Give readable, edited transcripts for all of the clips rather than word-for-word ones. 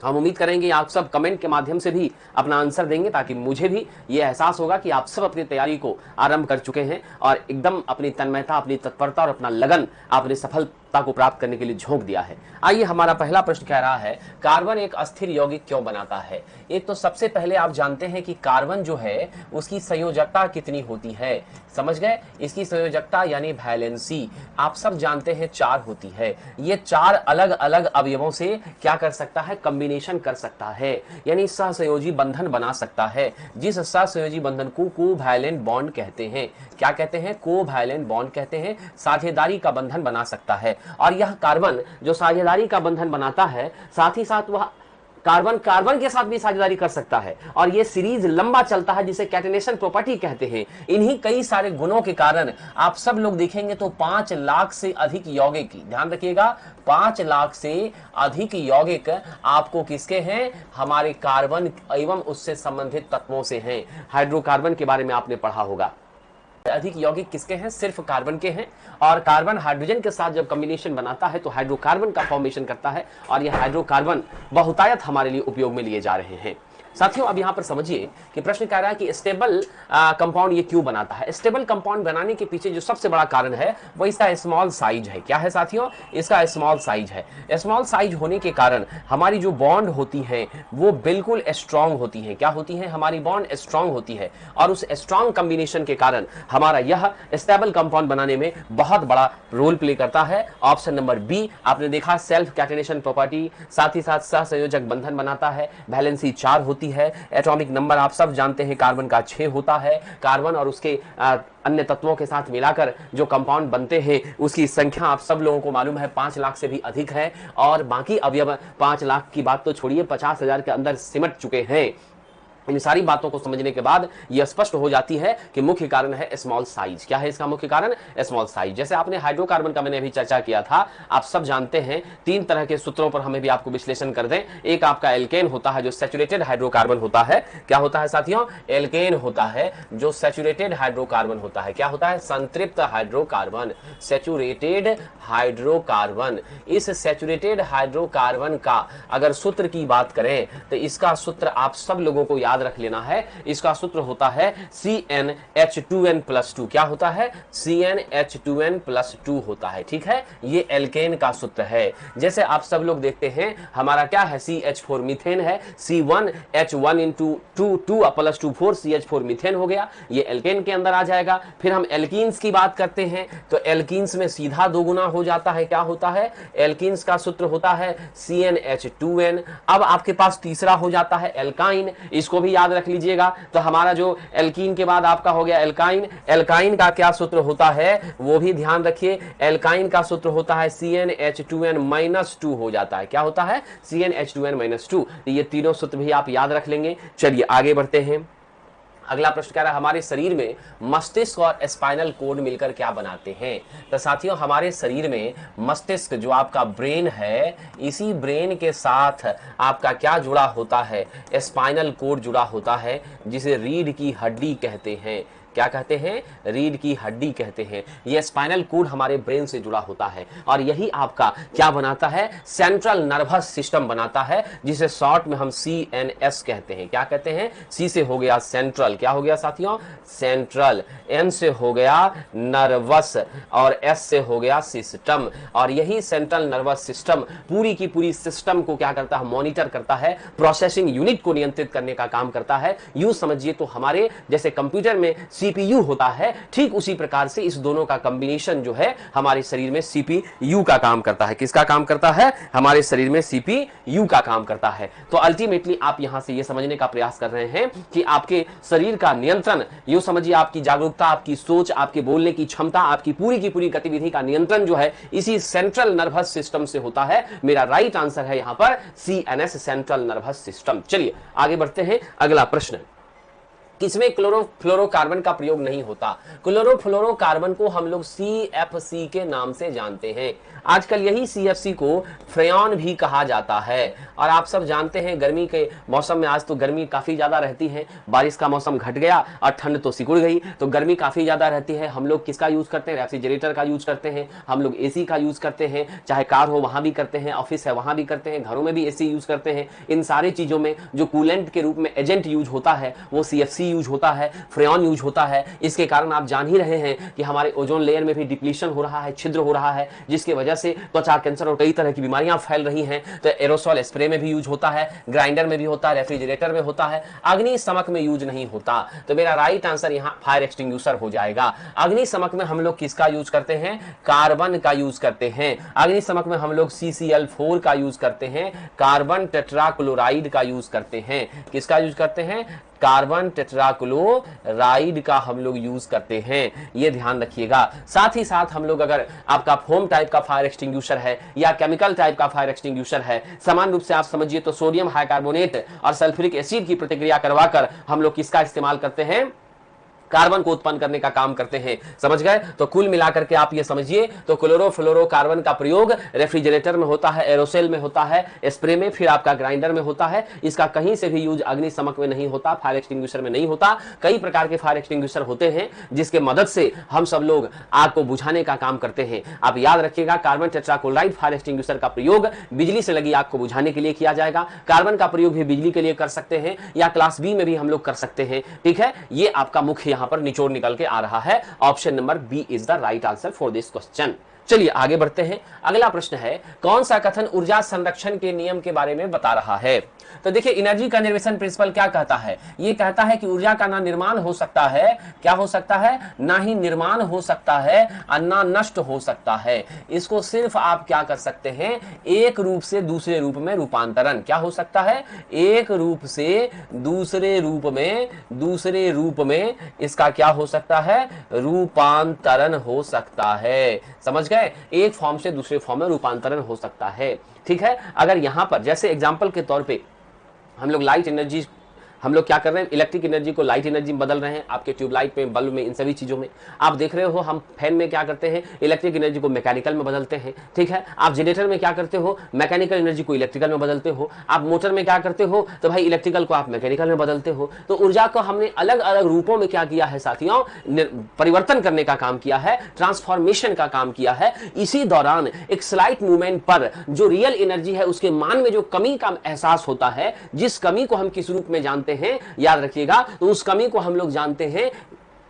हम उम्मीद करेंगे आप सब कमेंट के माध्यम से भी अपना आंसर देंगे, ताकि मुझे भी ये एहसास होगा कि आप सब अपनी तैयारी को आरंभ कर चुके हैं और एकदम अपनी तन्मयता, अपनी तत्परता और अपना लगन आपने सफलता को प्राप्त करने के लिए झोंक दिया है। आइए, हमारा पहला प्रश्न कह रहा है, कार्बन एक अस्थिर यौगिक क्यों बनाता है? एक तो सबसे पहले आप जानते हैं कि कार्बन जो है उसकी संयोजकता कितनी होती है। समझ गए? इसकी संयोजकता यानी वैलेंसी आप सब जानते हैं 4 होती है। ये 4 अलग अलग अवयवों से क्या कर सकता है? कॉम्बिनेशन कर सकता है, यानी सहसंयोजी बंधन बना सकता है, जिस सहसंयोजी बंधन को कोवैलेंट बॉन्ड कहते हैं। क्या कहते हैं? कोवैलेंट बॉन्ड कहते हैं। साझेदारी का बंधन बना सकता है। और यह कार्बन जो साझेदारी का बंधन बनाता है, साथ ही साथ वह कार्बन कार्बन के साथ भी साझेदारी कर सकता है, और यह सीरीज लंबा चलता है, जिसे कैटेनेशन प्रॉपर्टी कहते हैं। इन्हीं कई सारे गुणों के कारण आप सब लोग देखेंगे तो 5 लाख से अधिक यौगिक, ध्यान रखिएगा, 5 लाख से अधिक यौगिक आपको किसके हैं? हमारे कार्बन एवं उससे संबंधित तत्वों से हैं। हाइड्रोकार्बन के बारे में आपने पढ़ा होगा। अधिक यौगिक किसके हैं? सिर्फ कार्बन के हैं। और कार्बन हाइड्रोजन के साथ जब कॉम्बिनेशन बनाता है तो हाइड्रोकार्बन का फॉर्मेशन करता है, और यह हाइड्रोकार्बन बहुतायत हमारे लिए उपयोग में लिए जा रहे हैं। साथियों, अब यहां पर समझिए कि प्रश्न कह रहा है कि स्टेबल कंपाउंड ये क्यों बनाता है। स्टेबल कंपाउंड बनाने के पीछे जो सबसे बड़ा कारण है वो इसका स्मॉल साइज है। क्या है साथियों? इसका स्मॉल साइज है। स्मॉल साइज होने के कारण हमारी जो बॉन्ड होती है वो बिल्कुल स्ट्रांग होती है। क्या होती है? हमारी बॉन्ड स्ट्रांग होती है, और उस स्ट्रांग कॉम्बिनेशन के कारण हमारा यह स्टेबल कंपाउंड बनाने में बहुत बड़ा रोल प्ले करता है। ऑप्शन नंबर बी आपने देखा, सेल्फ कैटेनेशन प्रॉपर्टी, साथ ही साथ सहसंयोजक बंधन बनाता है, वैलेंसी 4 होती है, एटॉमिक नंबर आप सब जानते हैं कार्बन का 6 होता है। कार्बन और उसके अन्य तत्वों के साथ मिलाकर जो कंपाउंड बनते हैं उसकी संख्या आप सब लोगों को मालूम है 5 लाख से भी अधिक है, और बाकी अवयव 5 लाख की बात तो छोड़िए, 50,000 के अंदर सिमट चुके हैं। इन सारी बातों को समझने के बाद यह स्पष्ट हो जाती है कि मुख्य कारण है स्मॉल साइज। क्या है इसका मुख्य कारण? Small size. जैसे आपने हाइड्रोकार्बन का मैंने अभी चर्चा किया था, आप सब जानते हैं 3 तरह के सूत्रों पर हमें भी आपको विश्लेषण कर दें। एक आपका एल्केन होता है जो सैचुरेटेड हाइड्रोकार्बन होता है। क्या होता है साथियों? एल्केन होता है जो सैचुरेटेड हाइड्रोकार्बन होता है। क्या होता है? संतृप्त हाइड्रोकार्बन, सैचुरेटेड हाइड्रोकार्बन। इस सैचुरेटेड हाइड्रोकार्बन का अगर सूत्र की बात करें तो इसका सूत्र आप सब लोगों को याद रख लेना है। इसका सूत्र होता है CnH2n+2। क्या होता है? CnH2n+2 होता है। ठीक है, ये एल्केन का सूत्र है। जैसे आप सब लोग देखते हैं हमारा क्या है? CH4 मीथेन है, C1H1 × 2 CH4 मीथेन हो गया, ये एल्केन के अंदर आ जाएगा। फिर हम एल्कीन्स की बात करते हैं तो एल्कीन्स में सीधा 2 गुना हो जाता है। क्या होता है? एल्कीन्स का सूत्र होता है CnH2n। अब आपके पास तीसरा हो जाता है एल्काइन, इसको भी याद रख लीजिएगा। तो हमारा जो एल्कीन के बाद आपका हो गया एल्काइन। एल्काइन का क्या सूत्र होता है वो भी ध्यान रखिए। एल्काइन का सूत्र होता है CnH2n-2 हो जाता है। क्या होता है? CnH2n-2। ये तीनों सूत्र भी आप याद रख लेंगे। चलिए आगे बढ़ते हैं। अगला प्रश्न कह रहा है, हमारे शरीर में मस्तिष्क और स्पाइनल कोड मिलकर क्या बनाते हैं? तो साथियों, हमारे शरीर में मस्तिष्क जो आपका ब्रेन है, इसी ब्रेन के साथ आपका क्या जुड़ा होता है? स्पाइनल कोड जुड़ा होता है, जिसे रीढ़ की हड्डी कहते हैं। क्या कहते हैं? रीढ़ की हड्डी कहते हैं। यह स्पाइनल कोड हमारे ब्रेन से जुड़ा होता है, और यही आपका क्या बनाता है? सेंट्रल नर्वस सिस्टम बनाता है, जिसे शॉर्ट में हम CNS कहते हैं। क्या कहते हैं? C से हो गया सेंट्रल, क्या हो गया साथियों? सेंट्रल। N से हो गया नर्वस, और S से हो गया सिस्टम। और यही सेंट्रल नर्वस सिस्टम पूरी की पूरी सिस्टम को क्या करता है? मॉनिटर करता है, प्रोसेसिंग यूनिट को नियंत्रित करने का काम करता है। यूं समझिए तो हमारे जैसे कंप्यूटर में CPU होता है, ठीक उसी प्रकार से इस दोनों का कॉम्बिनेशन जो है हमारे शरीर में CPU का काम करता है। किसका काम करता है? हमारे शरीर में CPU का काम करता है। तो अल्टीमेटली आप यहां से ये समझने का प्रयास कर रहे हैं कि आपके शरीर का नियंत्रण, यूं समझिए आपकी जागरूकता, आपकी सोच, आपके बोलने की क्षमता, आपकी पूरी की पूरी गतिविधि का नियंत्रण जो है इसी सेंट्रल नर्वस सिस्टम से होता है। मेरा राइट आंसर है यहां पर CNS, सेंट्रल नर्वस सिस्टम। चलिए आगे बढ़ते हैं। अगला प्रश्न, किसमें क्लोरोफ्लोरोकार्बन का प्रयोग नहीं होता। क्लोरोफ्लोरोकार्बन को हम लोग CFC के नाम से जानते हैं। आजकल यही CFC को फ्रेयॉन भी कहा जाता है। और आप सब जानते हैं गर्मी के मौसम में, आज तो गर्मी काफी ज्यादा रहती है, बारिश का मौसम घट गया और ठंड तो सिकुड़ गई, तो गर्मी काफी ज्यादा रहती है। हम लोग किसका यूज करते हैं? रेफ्रिजरेटर का यूज करते हैं, हम लोग AC का यूज करते हैं, चाहे कार हो वहां भी करते हैं, ऑफिस है वहां भी करते हैं, घरों में भी AC यूज करते हैं। इन सारी चीजों में जो कूलेंट के रूप में एजेंट यूज होता है वो CFC यूज होता है, फ्रेयॉन यूज होता है। इसके कारण आप जान ही रहे हैं कि हमारे ओजोन लेयर में भी डिप्लीशन हो रहा है, छिद्र हो रहा है, जिसकी वजह से त्वचा कैंसर और कई तरह की बीमारियां फैल रही हैं। तो एरोसॉल स्प्रे में भी यूज होता है, ग्राइंडर में भी होता है, रेफ्रिजरेटर में होता है, अग्निशमक में यूज नहीं होता। तो मेरा राइट आंसर यहां फायर एक्सटिंग्विशर हो जाएगा। अग्निशमक में हम लोग किसका यूज करते हैं? कार्बन का यूज करते हैं। अग्निशमक में हम लोग CCl4 का यूज करते हैं, कार्बन टेट्राक्लोराइड का यूज करते हैं। किसका यूज करते हैं? कार्बन टेट्राक्लोराइड का हम लोग यूज करते हैं, ये ध्यान रखिएगा। साथ ही साथ हम लोग, अगर आपका फोम टाइप का फायर एक्सटिंग्विशर है या केमिकल टाइप का फायर एक्सटिंग्विशर है, समान रूप से आप समझिए तो सोडियम हाइकार्बोनेट और सल्फ्यूरिक एसिड की प्रतिक्रिया करवाकर हम लोग किसका इस्तेमाल करते हैं? कार्बन को उत्पन्न करने का काम करते हैं। समझ गए? तो कुल मिलाकर के आप ये समझिए तो क्लोरोफ्लोरोकार्बन का प्रयोग रेफ्रिजरेटर में होता है, एरोसेल में होता है, स्प्रे में, फिर आपका ग्राइंडर में होता है। इसका कहीं से भी यूज अग्निशमक में नहीं होता, फायर एक्सटिंग्विशर में नहीं होता। कई प्रकार के फायर एक्सटिंग्विशर होते हैं जिसके मदद से हम सब लोग आग को बुझाने का काम करते हैं। आप याद रखिएगा, कार्बन टेट्राक्लोराइड फायर एक्सटिंग्विशर का प्रयोग बिजली से लगी आग को बुझाने के लिए किया जाएगा। कार्बन का प्रयोग भी बिजली के लिए कर सकते हैं या क्लास B में भी हम लोग कर सकते हैं। ठीक है, ये आपका मुख्य यहां पर निचोड़ निकल के आ रहा है। Option number B is the right answer for this question. चलिए आगे बढ़ते हैं। अगला प्रश्न है, कौन सा कथन ऊर्जा संरक्षण के नियम के बारे में बता रहा है? तो देखिए, एनर्जी कंजर्वेशन प्रिंसिपल क्या कहता है? ये कहता है कि ऊर्जा का ना निर्माण हो सकता है, क्या हो सकता है? ना ही निर्माण हो सकता है और ना नष्ट हो सकता है। इसको सिर्फ आप क्या कर सकते हैं? एक रूप से दूसरे रूप में रूपांतरण। क्या हो सकता है? एक रूप से दूसरे रूप में इसका क्या हो सकता है? रूपांतरण हो सकता है। समझ गए? एक फॉर्म से दूसरे फॉर्म में रूपांतरण हो सकता है। ठीक है, अगर यहां पर जैसे एग्जांपल के तौर पे हम लोग लाइट एनर्जी, हम लोग क्या कर रहे हैं? इलेक्ट्रिक एनर्जी को लाइट एनर्जी में बदल रहे हैं। आपके ट्यूबलाइट में, बल्ब में, इन सभी चीजों में आप देख रहे हो। हम फैन में क्या करते हैं? इलेक्ट्रिक एनर्जी को मैकेनिकल में बदलते हैं। ठीक है, आप जनरेटर में क्या करते हो? मैकेनिकल एनर्जी को इलेक्ट्रिकल में बदलते हो। आप मोटर में क्या करते हो? तो भाई इलेक्ट्रिकल को आप मैकेनिकल में बदलते हो। तो ऊर्जा को हमने अलग अलग रूपों में क्या किया है साथियों? परिवर्तन करने का काम किया है, ट्रांसफॉर्मेशन का काम किया है। इसी दौरान एक स्लाइट मूवमेंट पर जो रियल एनर्जी है उसके मान में जो कमी का एहसास होता है, जिस कमी को हम किस रूप में जानते हैं, याद रखिएगा, तो उस कमी को हम लोग जानते हैं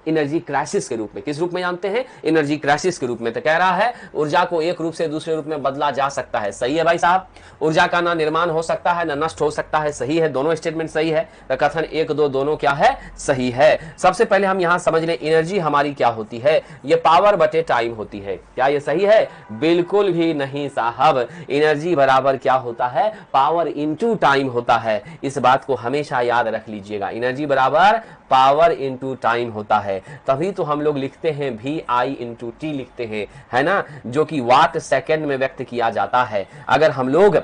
एनर्जी क्राइसिस के रूप में। किस रूप में जानते हैं? एनर्जी क्राइसिस के रूप में। तो कह रहा है ऊर्जा को एक रूप से दूसरे रूप में बदला जा सकता है। सही है भाई साहब। ऊर्जा का ना निर्माण हो सकता है ना नष्ट हो सकता है। सही है, दोनों स्टेटमेंट सही है। तो कथन 1, 2 दोनों क्या है? सही है। सबसे पहले हम यहां समझ लें एनर्जी हमारी क्या होती है? ये पावर बटे टाइम होती है। क्या ये सही है? बिल्कुल भी नहीं साहब। एनर्जी बराबर क्या होता है? पावर इंटू टाइम होता है। इस बात को हमेशा याद रख लीजिएगा। एनर्जी बराबर पावर इंटू टाइम होता है। तभी तो हम लोग लिखते हैं VI इंटू T लिखते हैं, है ना, जो कि वाट सेकेंड में व्यक्त किया जाता है। अगर हम लोग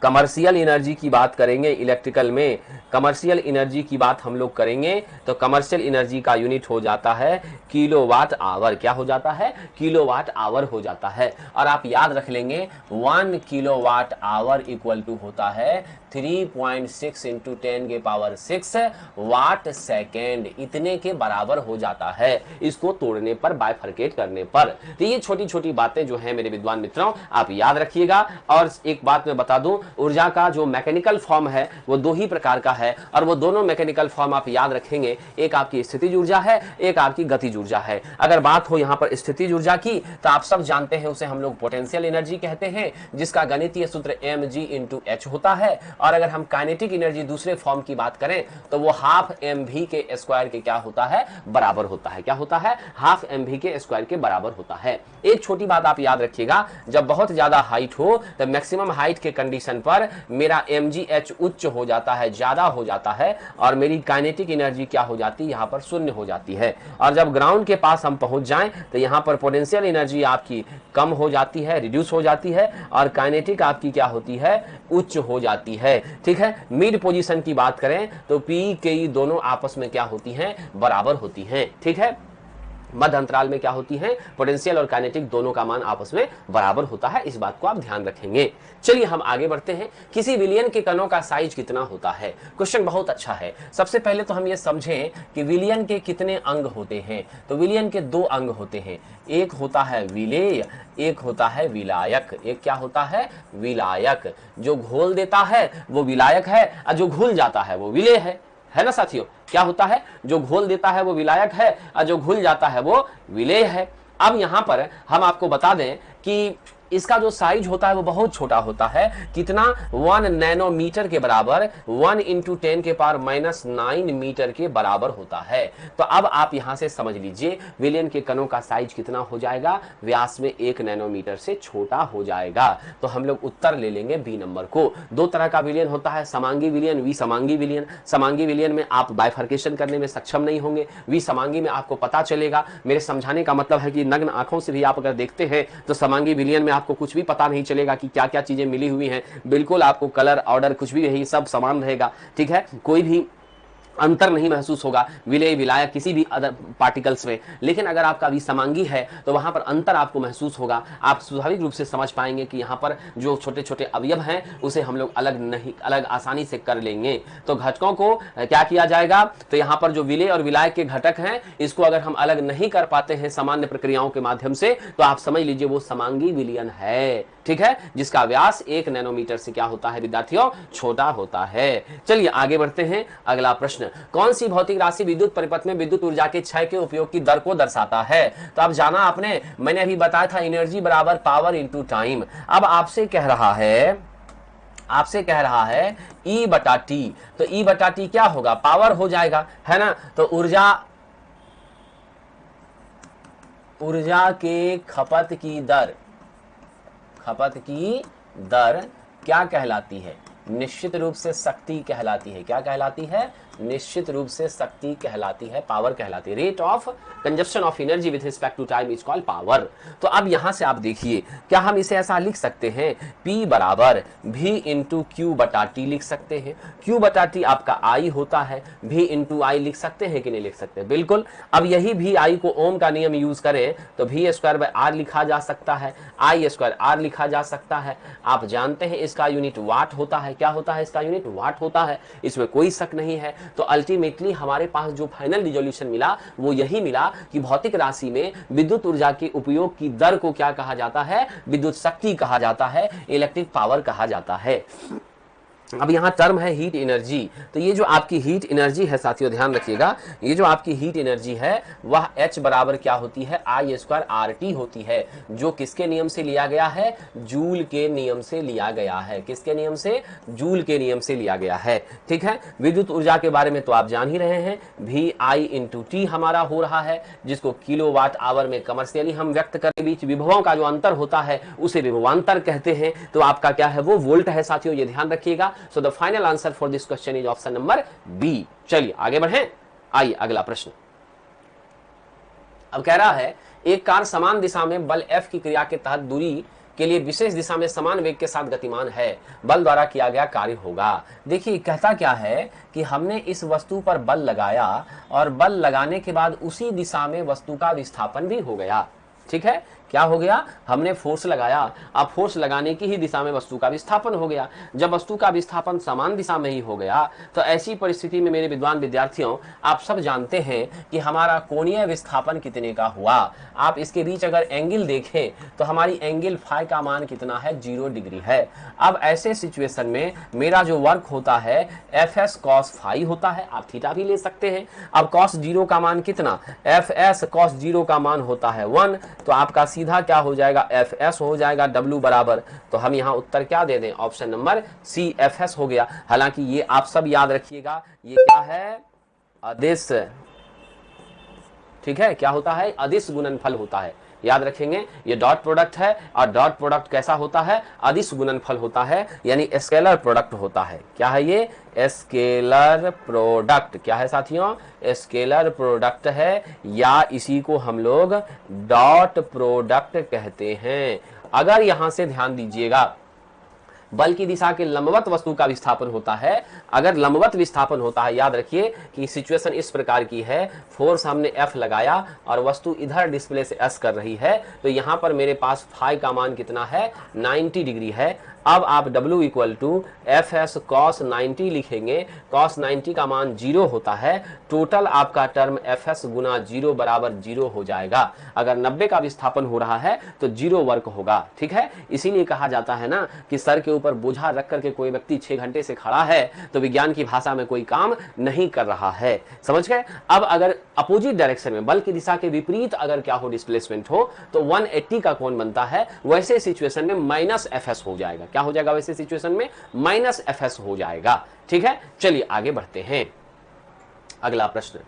कमर्शियल एनर्जी की बात करेंगे, इलेक्ट्रिकल में कमर्शियल एनर्जी की बात हम लोग करेंगे तो कमर्शियल एनर्जी का यूनिट हो जाता है किलोवाट आवर। क्या हो जाता है? किलोवाट आवर हो जाता है। और आप याद रख लेंगे 1 किलोवाट आवर इक्वल टू होता है 3.6 इंटू 10 के पावर 6 वाट सेकेंड। इतने के बराबर हो जाता है इसको तोड़ने पर, बाइफरकेट करने पर। तो ये छोटी छोटी बातें जो है मेरे विद्वान मित्रों आप याद रखिएगा। और एक बात मैं बता दूं, ऊर्जा का जो मैकेनिकल फॉर्म है वो 2 ही प्रकार का है, और वो दोनों मैकेनिकल फॉर्म आप याद रखेंगे। एक आपकी स्थितिज ऊर्जा है, एक आपकी गतिज ऊर्जा है। अगर बात हो यहाँ पर स्थितिज ऊर्जा की तो आप सब जानते हैं उसे हम लोग पोटेंशियल एनर्जी कहते हैं, जिसका गणितीय सूत्र mg इंटू h होता है। और अगर हम काइनेटिक एनर्जी दूसरे फॉर्म की बात करें तो वो हाफ mv के स्क्वायर के क्या होता है? बराबर होता है। क्या होता है? हाफ mv के स्क्वायर के बराबर होता है। एक छोटी बात आप याद रखिएगा, जब बहुत ज्यादा हाइट हो तो मैक्सिमम हाइट के कंडीशन पोजीशन पर मेरा mgh उच्च हो जाता है, ज्यादा हो जाता है, और मेरी काइनेटिक एनर्जी क्या हो जाती है, यहां पर शून्य हो जाती है। और जब ग्राउंड के पास हम पहुंच जाएं तो यहां पर पोटेंशियल एनर्जी आपकी कम हो जाती है, रिड्यूस हो जाती है, और काइनेटिक आपकी क्या होती है, उच्च हो जाती है। ठीक है, मिड पोजीशन की बात करें तो P के दोनों आपस में क्या होती हैं, बराबर होती हैं। ठीक है, मध्य अंतराल में क्या होती है, पोटेंशियल और काइनेटिक दोनों का मान आपस में बराबर होता है। इस बात को आप ध्यान रखेंगे। चलिए हम आगे बढ़ते हैं। किसी विलियन के कणों का साइज कितना होता है? क्वेश्चन बहुत अच्छा है। सबसे पहले तो हम ये समझें कि विलियन के कितने अंग होते हैं। तो विलियन के दो अंग होते हैं, एक होता है विलेय, एक होता है विलायक। एक क्या होता है, विलायक। जो घोल देता है वो विलायक है, और जो घुल जाता है वो विलेय है ना साथियों। क्या होता है, जो घोल देता है वो विलायक है, और जो घुल जाता है वो विलेय है। अब यहां पर हम आपको बता दें कि इसका जो साइज होता है वो बहुत छोटा होता है। कितना, 1 नैनोमीटर के बराबर, 1 × 10⁻⁹ मीटर के बराबर होता है। तो अब आप यहां से समझ लीजिए विलियन के कणों का साइज कितना हो जाएगा, व्यास में 1 नैनोमीटर से छोटा हो जाएगा। तो हम लोग उत्तर ले लेंगे बी नंबर को। दो तरह का विलियन होता है, समांगी विलियन, विसमांगी विलियन। समांगी विलियन में आप बाइफर्केशन करने में सक्षम नहीं होंगे, विसमांगी में आपको पता चलेगा। मेरे समझाने का मतलब है कि नग्न आंखों से भी आप अगर देखते हैं तो समांगी विलियन में आपको कुछ भी पता नहीं चलेगा कि क्या क्या चीजें मिली हुई हैं। बिल्कुल आपको कलर, ऑर्डर कुछ भी यही सब समान रहेगा। ठीक है, कोई भी अंतर नहीं महसूस होगा विलेय विलायक किसी भी अदर पार्टिकल्स में। लेकिन अगर आपका विसमांगी है तो वहां पर अंतर आपको महसूस होगा। आप स्वाभाविक रूप से समझ पाएंगे कि यहाँ पर जो छोटे छोटे अवयव हैं उसे हम लोग अलग आसानी से कर लेंगे। तो घटकों को क्या किया जाएगा, तो यहाँ पर जो विलेय और विलायक के घटक हैं इसको अगर हम अलग नहीं कर पाते हैं सामान्य प्रक्रियाओं के माध्यम से, तो आप समझ लीजिए वो समांगी विलियन है। ठीक है, जिसका व्यास 1 नैनोमीटर से क्या होता है विद्यार्थियों, छोटा होता है। चलिए आगे बढ़ते हैं। अगला प्रश्न, कौन सी भौतिक राशि विद्युत परिपथ में विद्युत ऊर्जा के क्षय के उपयोग की दर को दर्शाता है? तो अब जाना आपने, मैंने अभी बताया था एनर्जी बराबर पावर इंटू टाइम। अब आपसे कह रहा है E/T। तो E/T क्या होगा, पावर हो जाएगा, है ना। तो ऊर्जा के खपत की दर क्या कहलाती है? निश्चित रूप से शक्ति कहलाती है। क्या कहलाती है? निश्चित रूप से शक्ति कहलाती है, पावर कहलाती है। Rate of consumption of energy with respect to time is called power. तो अब यहां से आप देखिए, क्या हम इसे ऐसा लिख सकते हैं, P बराबर V × Q/T लिख सकते हैं। Q/T आपका I होता है, V × I लिख सकते हैं कि नहीं लिख सकते? बिल्कुल। अब यही VI को ओम का नियम यूज करें तो V²/R लिखा जा सकता है, I² लिखा जा सकता है। आप जानते हैं इसका यूनिट वाट होता है। क्या होता है? इसका यूनिट वाट होता है, इसमें कोई शक नहीं है। तो अल्टीमेटली हमारे पास जो फाइनल रिजोल्यूशन मिला वो यही मिला कि भौतिक राशि में विद्युत ऊर्जा के उपयोग की दर को क्या कहा जाता है, विद्युत शक्ति कहा जाता है, इलेक्ट्रिक पावर कहा जाता है। अब यहाँ टर्म है हीट एनर्जी। तो ये जो आपकी हीट एनर्जी है साथियों, ध्यान रखिएगा, ये जो आपकी हीट एनर्जी है वह H बराबर क्या होती है, I² होती है, जो किसके नियम से लिया गया है, जूल के नियम से लिया गया है। किसके नियम से? जूल के नियम से लिया गया है। ठीक है, विद्युत ऊर्जा के बारे में तो आप जान ही रहे हैं, VI/T हमारा हो रहा है, जिसको किलोवाट आवर में कमर्शियली हम व्यक्त करने बीच विभवों का जो अंतर होता है उसे विभवांतर कहते हैं। तो आपका क्या है, वो वोल्ट है साथियों, ये ध्यान रखिएगा। So the final answer for this question is option number B। चलिए आगे बढ़ें। आइए अगला प्रश्न। अब कह रहा है एक कार समान दिशा में बल F की क्रिया के तहत दूरी के लिए विशेष दिशा में समान वेग के साथ गतिमान है, बल द्वारा किया गया कार्य होगा। देखिए कहता क्या है कि हमने इस वस्तु पर बल लगाया और बल लगाने के बाद उसी दिशा में वस्तु का विस्थापन भी हो गया। ठीक है, क्या हो गया, हमने फोर्स लगाया, अब फोर्स लगाने की ही दिशा में वस्तु का विस्थापन हो गया। जब वस्तु का विस्थापन समान दिशा में ही हो गया तो ऐसी परिस्थिति में मेरे विद्वान विद्यार्थियों आप सब जानते हैं कि हमारा कोणीय विस्थापन कितने का हुआ। आप इसके बीच अगर एंगल देखें तो हमारी एंगल फाई का मान कितना है, 0 डिग्री है। अब ऐसे सिचुएशन में मेरा जो वर्क होता है Fs cos फाई होता है, आप थीटा भी ले सकते हैं। अब cos 0 का मान कितना, Fs cos 0 का मान होता है 1, तो आपका सीधा क्या हो जाएगा, Fs हो जाएगा W बराबर। तो हम यहाँ उत्तर क्या दे दें, ऑप्शन नंबर C Fs हो गया। हालांकि ये आप सब याद रखिएगा, ये क्या है, अदिश। ठीक है, क्या होता है, अदिश गुणनफल होता है। याद रखेंगे ये डॉट प्रोडक्ट है, और डॉट प्रोडक्ट कैसा होता है, अदिश गुणनफल होता है, यानी स्केलर प्रोडक्ट होता है। क्या है ये, स्केलर प्रोडक्ट। क्या है साथियों, स्केलर प्रोडक्ट है, या इसी को हम लोग डॉट प्रोडक्ट कहते हैं। अगर यहां से ध्यान दीजिएगा, बल की दिशा के लंबवत वस्तु का विस्थापन होता है, अगर लंबवत विस्थापन होता है, याद रखिए कि सिचुएशन इस प्रकार की है, फोर्स हमने F लगाया और वस्तु इधर डिस्प्ले से S कर रही है, तो यहां पर मेरे पास फाई का मान कितना है, 90 डिग्री है। अब आप W equal to F S cos 90 लिखेंगे, कॉस 90 का मान 0 होता है, टोटल आपका टर्म एफ एस गुना 0 बराबर 0 हो जाएगा। अगर 90 का विस्थापन हो रहा है तो 0 वर्क होगा, ठीक है। इसीलिए कहा जाता है ना कि सर के ऊपर बोझा रख करके कोई व्यक्ति 6 घंटे से खड़ा है तो विज्ञान की भाषा में कोई काम नहीं कर रहा है, समझ गए। अब अगर अपोजिट डायरेक्शन में बल की दिशा के विपरीत अगर क्या हो, डिस्प्लेसमेंट हो, तो 180 का कोण बनता है, वैसे सिचुएशन में माइनस एफ एस हो जाएगा। क्या हो जाएगा वैसे सिचुएशन में, माइनस एफ एस हो जाएगा, ठीक है। चलिए आगे बढ़ते हैं, अगला प्रश्न।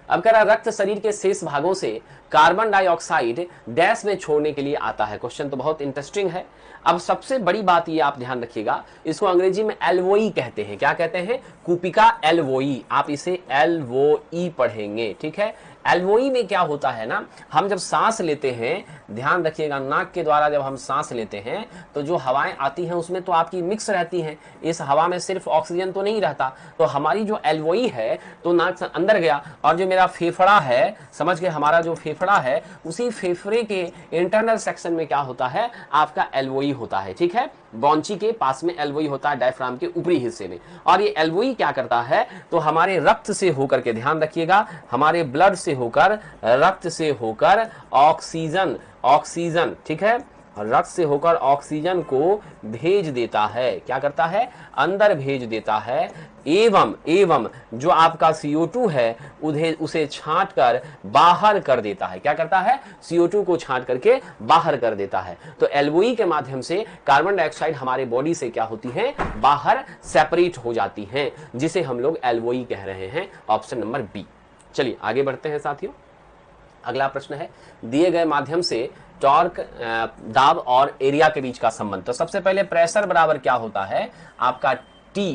अब कह रहा रक्त शरीर के शेष भागों से कार्बन डाइऑक्साइड डैश में छोड़ने के लिए आता है। क्वेश्चन तो बहुत इंटरेस्टिंग है। अब सबसे बड़ी बात ये आप ध्यान रखिएगा, इसको अंग्रेजी में एलवोई कहते हैं। क्या कहते हैं, कूपिका एलवोई, आप इसे एलवोई पढ़ेंगे, ठीक है। एलवोई में क्या होता है ना, हम जब सांस लेते हैं, ध्यान रखिएगा, नाक के द्वारा जब हम सांस लेते हैं तो जो हवाएं आती हैं उसमें तो आपकी मिक्स रहती हैं, इस हवा में सिर्फ ऑक्सीजन तो नहीं रहता। तो हमारी जो एलवोई है तो नाक से अंदर गया, और जो मेरा फेफड़ा है, समझ गए, हमारा जो फेफड़ा है उसी फेफड़े के इंटरनल सेक्शन में क्या होता है, आपका एलवोई होता है, ठीक है। ब्रोंची के पास में एलवोई होता है, डायफ्राम के ऊपरी हिस्से में। और ये एलवोई क्या करता है, तो हमारे रक्त से होकर के, ध्यान रखिएगा, हमारे ब्लड से होकर, रक्त से होकर ऑक्सीजन, ठीक है, रक्त से होकर ऑक्सीजन को भेज देता है। क्या करता है, अंदर भेज देता है, एवं जो आपका CO2 है उसे छांट कर बाहर कर देता है। क्या करता है, CO2 को छांट करके बाहर कर देता है। तो एलवोई के माध्यम से कार्बन डाइऑक्साइड हमारे बॉडी से क्या होती है, बाहर सेपरेट हो जाती है, जिसे हम लोग एलवोई कह रहे हैं। Option number B. चलिए आगे बढ़ते हैं साथियों, अगला प्रश्न है, दिए गए माध्यम से टॉर्क, दाब और एरिया के बीच का संबंध। तो सबसे पहले प्रेशर बराबर क्या होता है, आपका T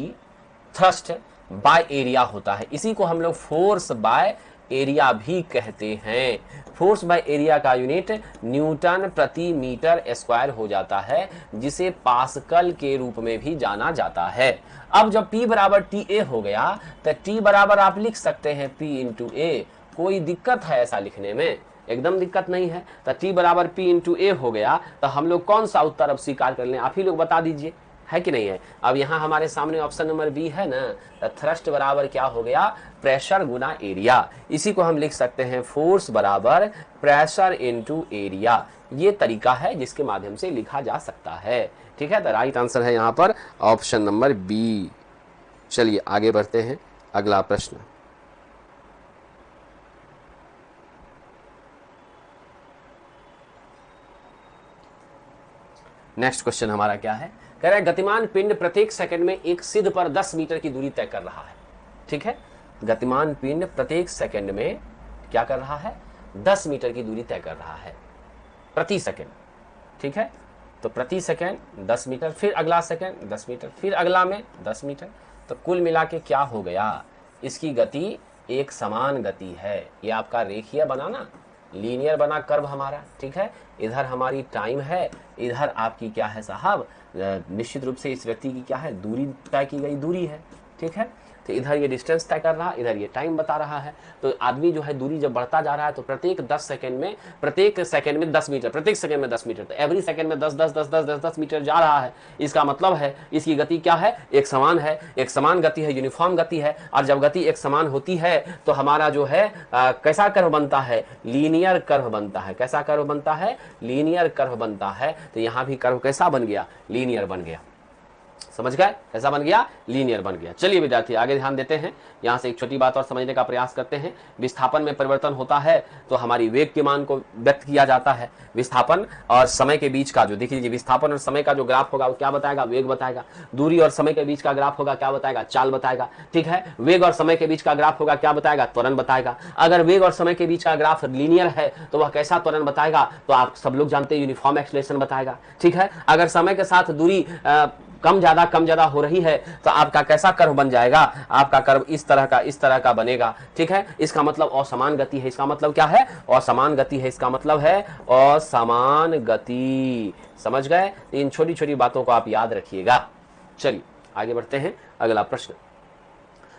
थ्रस्ट बाय एरिया होता है, इसी को हम लोग फोर्स बाय एरिया भी कहते हैं। फोर्स बाय एरिया का यूनिट न्यूटन प्रति मीटर स्क्वायर हो जाता है, जिसे पास्कल के रूप में भी जाना जाता है। अब जब P बराबर TA हो गया तो T बराबर आप लिख सकते हैं P इंटू A। कोई दिक्कत है ऐसा लिखने में, एकदम दिक्कत नहीं है। तो T बराबर P इंटू A हो गया, तो हम लोग कौन सा उत्तर अब स्वीकार कर लें, आप ही लोग बता दीजिए, है कि नहीं है। अब यहाँ हमारे सामने ऑप्शन नंबर बी है ना, तो थ्रस्ट बराबर क्या हो गया, प्रेशर गुना एरिया। इसी को हम लिख सकते हैं फोर्स बराबर प्रेशर इनटू एरिया। ये तरीका है जिसके माध्यम से लिखा जा सकता है, ठीक है। तो राइट आंसर है यहाँ पर ऑप्शन नंबर बी। चलिए आगे बढ़ते हैं, अगला प्रश्न। नेक्स्ट क्वेश्चन हमारा क्या है, कह रहा है गतिमान पिंड प्रत्येक सेकंड में एक सिद्ध पर 10 मीटर की दूरी तय कर रहा है, ठीक है। गतिमान पिंड प्रत्येक सेकंड में क्या कर रहा है, 10 मीटर की दूरी तय कर रहा है प्रति सेकंड, ठीक है। तो प्रति सेकंड 10 मीटर, फिर अगला सेकंड 10 मीटर, फिर अगला में 10 मीटर। तो कुल मिला के क्या हो गया, इसकी गति एक समान गति है। ये आपका रेखीय बना ना, लीनियर बना कर्व हमारा, ठीक है। इधर हमारी टाइम है, इधर आपकी क्या है साहब, निश्चित रूप से इस व्यक्ति की क्या है, दूरी तय की गई दूरी है, ठीक है। तो इधर ये डिस्टेंस तय कर रहा है, इधर ये टाइम बता रहा है। तो आदमी जो है दूरी जब बढ़ता जा रहा है तो प्रत्येक सेकंड में 10 मीटर, प्रत्येक सेकंड में 10 मीटर, तो एवरी सेकंड में 10 मीटर जा रहा है। इसका मतलब है इसकी गति क्या है, एक समान है, एक समान गति है, यूनिफॉर्म गति है। और जब गति एक समान होती है तो हमारा जो है कैसा कर्व बनता है, लीनियर कर्व बनता है। कैसा कर्व बनता है, लीनियर कर्व बनता है। तो यहाँ भी कर्व कैसा बन गया, लीनियर बन गया, समझ गए, कैसा बन गया, लीनियर बन गया। चलिए विद्यार्थी आगे ध्यान देते हैं, यहां से एक छोटी बात और समझने का प्रयास करते हैं। विस्थापन में परिवर्तन होता है तो हमारी वेग के मान को व्यक्त किया जाता है। विस्थापन और समय के बीच का जो, देख लीजिए, विस्थापन और समय का जो ग्राफ होगा वो क्या बताएगा, वेग बताएगा। दूरी और समय के बीच का ग्राफ होगा, क्या बताएगा, चाल बताएगा। ठीक है, वेग और समय के बीच का ग्राफ होगा, क्या बताएगा, त्वरण बताएगा। अगर वेग और समय के बीच का ग्राफ लीनियर है तो वह कैसा त्वरण बताएगा, तो आप सब लोग जानते हैं यूनिफॉर्म एक्सेलरेशन बताएगा। ठीक है, अगर समय के साथ दूरी कम ज्यादा हो रही है तो आपका कैसा कर्व बन जाएगा, आपका कर्व इस तरह का बनेगा। ठीक है, इसका मतलब असमान गति है। इसका मतलब क्या है, असमान गति है। इसका मतलब है असमान गति। समझ गए, इन छोटी छोटी बातों को आप याद रखिएगा। चलिए आगे बढ़ते हैं, अगला प्रश्न।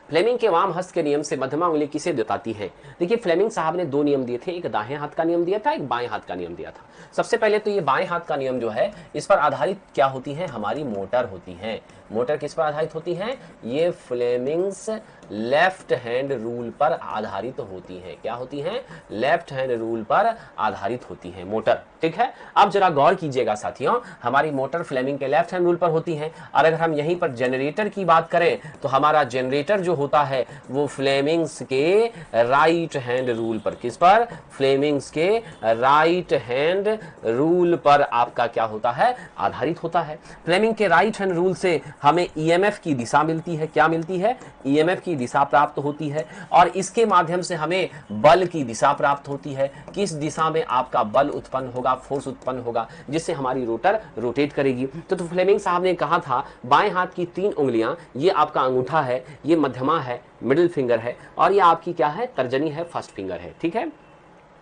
फ्लेमिंग के वाम हस्त के नियम से मध्यमा उंगली किसे बताती है। देखिए फ्लेमिंग साहब ने दो नियम दिए थे, एक दाहिने हाथ का नियम दिया था, एक बाएं हाथ का नियम दिया था। सबसे पहले तो ये बाएं हाथ का नियम जो है, इस पर आधारित क्या होती है, हमारी मोटर होती है। मोटर किस पर आधारित होती है, ये फ्लेमिंग्स लेफ्ट हैंड रूल पर आधारित होती है। क्या होती है, लेफ्ट हैंड रूल पर आधारित होती है मोटर। ठीक है, अब जरा गौर कीजिएगा साथियों, हमारी मोटर फ्लेमिंग के लेफ्ट हैंड रूल पर होती है। और अगर हम यहीं पर जनरेटर की बात करें तो हमारा जनरेटर जो होता है वो फ्लेमिंग्स के राइट हैंड रूल पर, किस पर, फ्लेमिंग्स के राइट हैंड रूल पर आपका क्या होता है, आधारित होता है। फ्लेमिंग के राइट हैंड रूल से हमें ईएमएफ की दिशा मिलती है। क्या मिलती है, ईएमएफ की दिशा प्राप्त होती है। और इसके माध्यम से हमें बल की दिशा प्राप्त होती है। किस दिशा में आपका बल उत्पन्न होगा, फोर्स उत्पन्न होगा, जिससे हमारी रोटर रोटेट करेगी। तो फ्लेमिंग साहब ने कहा था बाएं हाथ की 3 उंगलियां, ये आपका अंगूठा है, ये मध्यमा है, मिडिल फिंगर है, और ये आपकी क्या है, तर्जनी है, फर्स्ट फिंगर है। ठीक है,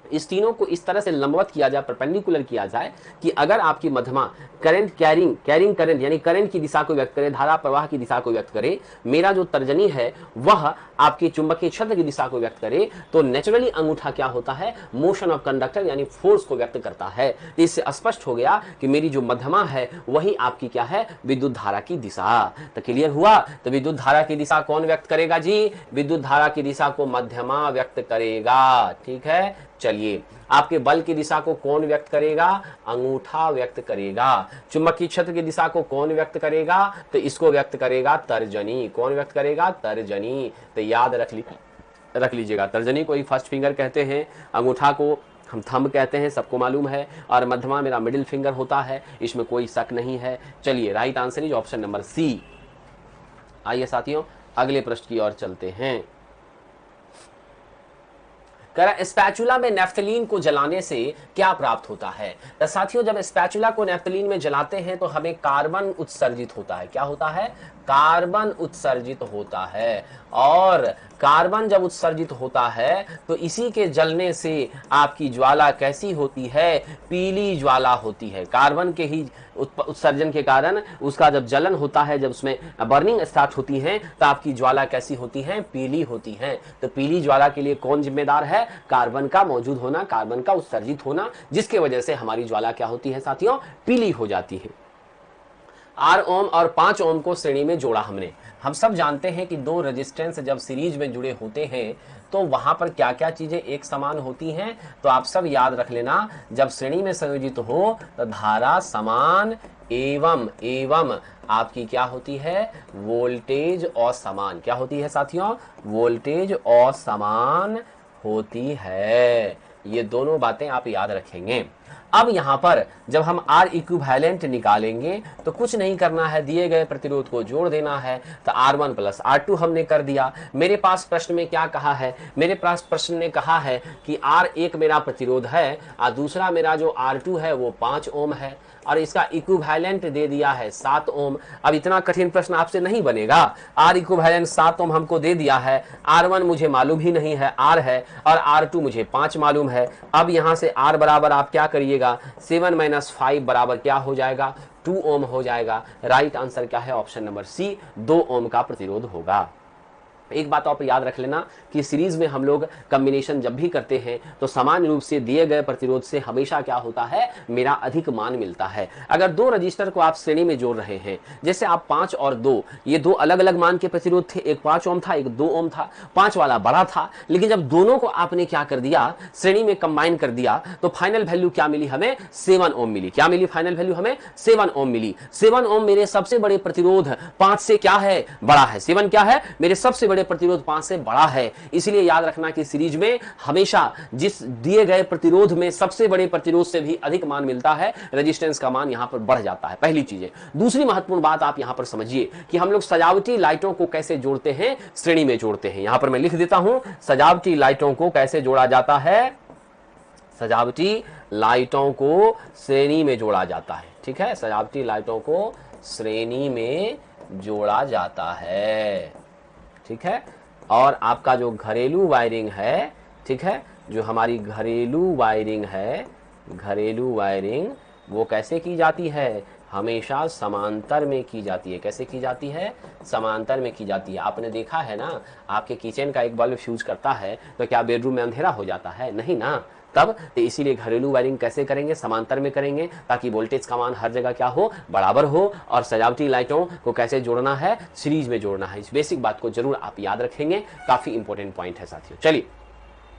इस तीनों को इस तरह से लंबवत किया जाए, परपेंडिकुलर किया जाए कि अगर आपकी मध्यमा करंट कैरिंग करंट यानी करंट की दिशा को व्यक्त करे, धारा प्रवाह की दिशा को व्यक्त करे, मेरा जो तर्जनी है वह आपके चुंबकीय क्षेत्र की दिशा को व्यक्त करे, तो नेचुरली अंगूठा क्या होता है, मोशन ऑफ कंडक्टर यानी फोर्स को व्यक्त करता है। इससे स्पष्ट हो गया कि मेरी जो मध्यमा है वही आपकी क्या है, विद्युत धारा की दिशा। तो क्लियर हुआ। तो विद्युत धारा की दिशा कौन व्यक्त करेगा जी, विद्युत धारा की दिशा को मध्यमा व्यक्त करेगा। ठीक है, चलिए आपके बल की दिशा को कौन व्यक्त करेगा, अंगूठा व्यक्त करेगा। चुंबकीय क्षेत्र की दिशा को कौन व्यक्त करेगा, तो इसको व्यक्त करेगा तर्जनी। कौन व्यक्त करेगा, तर्जनी। तो याद रख लीजिएगा, तर्जनी को ही फर्स्ट फिंगर कहते हैं, अंगूठा को हम थंब कहते हैं, सबको मालूम है, और मध्यमा मेरा मिडिल फिंगर होता है, इसमें कोई शक नहीं है। चलिए right answer is option number C. आइए साथियों अगले प्रश्न की ओर चलते हैं। स्पैचुला में नेफ्थलीन को जलाने से क्या प्राप्त होता है। तो साथियों जब स्पैचुला को नेफ्थलीन में जलाते हैं तो हमें कार्बन उत्सर्जित होता है। क्या होता है, कार्बन उत्सर्जित होता है। और कार्बन जब उत्सर्जित होता है तो इसी के जलने से आपकी ज्वाला कैसी होती है, पीली ज्वाला होती है। कार्बन के ही उत्सर्जन के कारण उसका जब जलन होता है, जब उसमें बर्निंग स्टार्ट होती है तो आपकी ज्वाला कैसी होती है, पीली होती है। तो पीली ज्वाला के लिए कौन जिम्मेदार है, कार्बन का मौजूद होना, कार्बन का उत्सर्जित होना, जिसके वजह से हमारी ज्वाला क्या होती है साथियों, पीली हो जाती है। 8 ओम और 5 ओम को श्रेणी में जोड़ा हमने। हम सब जानते हैं कि दो रेजिस्टेंस जब सीरीज में जुड़े होते हैं तो वहां पर क्या क्या चीजें एक समान होती हैं, तो आप सब याद रख लेना, जब श्रेणी में संयोजित हो तो धारा समान एवं आपकी क्या होती है, वोल्टेज असमान। क्या होती है साथियों, वोल्टेज असमान होती है। ये दोनों बातें आप याद रखेंगे। अब यहां पर जब हम R इक्विवेलेंट निकालेंगे तो कुछ नहीं करना है, दिए गए प्रतिरोध को जोड़ देना है। तो R1 प्लस R2 हमने कर दिया। मेरे पास प्रश्न में क्या कहा है, मेरे पास प्रश्न ने कहा है कि R1 मेरा प्रतिरोध है और दूसरा मेरा जो R2 है वो 5 ओम है, और इसका इक्विवेलेंट दे दिया है 7 ओम। अब इतना कठिन प्रश्न आपसे नहीं बनेगा। R इक्विवेलेंट 7 ओम हमको दे दिया है, R1 मुझे मालूम ही नहीं है, R है, और R2 मुझे 5 मालूम है। अब यहां से R बराबर आप क्या करिएगा, 7 - 5 बराबर क्या हो जाएगा, 2 ओम हो जाएगा। राइट आंसर क्या है, ऑप्शन नंबर सी, 2 ओम का प्रतिरोध होगा। एक बात आप याद रख लेना कि सीरीज में हम लोग कॉम्बिनेशन जब भी करते हैं तो सामान्य रूप से दिए गए प्रतिरोध से हमेशा क्या होता है, मेरा अधिक मान मिलता है। अगर दो रजिस्टर को आप श्रेणी में जोड़ रहे हैं, जैसे आप 5 और 2, ये दो अलग अलग मान के प्रतिरोध थे, एक 5 ओम था, एक 2 ओम था, 5 वाला बड़ा था, लेकिन जब दोनों को आपने क्या कर दिया, श्रेणी में कंबाइन कर दिया, तो फाइनल वैल्यू क्या मिली हमें, 7 ओम मिली। क्या मिली फाइनल वैल्यू हमें, 7 ओम मिली। 7 ओम मेरे सबसे बड़े प्रतिरोध 5 से क्या है, बड़ा है। 7 क्या है, मेरे सबसे बड़े प्रतिरोध 5 से बड़ा है। इसलिए याद रखना कि सीरीज में हमेशा जिस दिए गए प्रतिरोध में सबसे बड़े प्रतिरोध से भी अधिक मान मिलता है, रेजिस्टेंस का मान यहां पर बढ़ जाता है। पहली चीज है। दूसरी महत्वपूर्ण बात आप यहां पर समझिए कि हम लोग सजावटी लाइटों को कैसे जोड़ते हैं, श्रेणी में जोड़ते हैं। यहां पर मैं लिख देता हूं, सजावटी लाइटों को कैसे जोड़ा जाता है, सजावटी लाइटों को श्रेणी में जोड़ा जाता है। ठीक है, सजावटी लाइटों को श्रेणी में जोड़ा जाता है। ठीक है, और आपका जो घरेलू वायरिंग है, ठीक है, जो हमारी घरेलू वायरिंग है, घरेलू वायरिंग वो कैसे की जाती है, हमेशा समांतर में की जाती है। कैसे की जाती है, समांतर में की जाती है। आपने देखा है ना, आपके किचन का एक बल्ब फ्यूज करता है तो क्या बेडरूम में अंधेरा हो जाता है, नहीं ना। तब तो इसीलिए घरेलू वायरिंग कैसे करेंगे, समांतर में करेंगे, ताकि वोल्टेज का मान हर जगह क्या हो, बराबर हो। और सजावटी लाइटों को कैसे जोड़ना है, सीरीज में जोड़ना है। इस बेसिक बात को जरूर आप याद रखेंगे, काफी इंपॉर्टेंट पॉइंट है साथियों। चलिए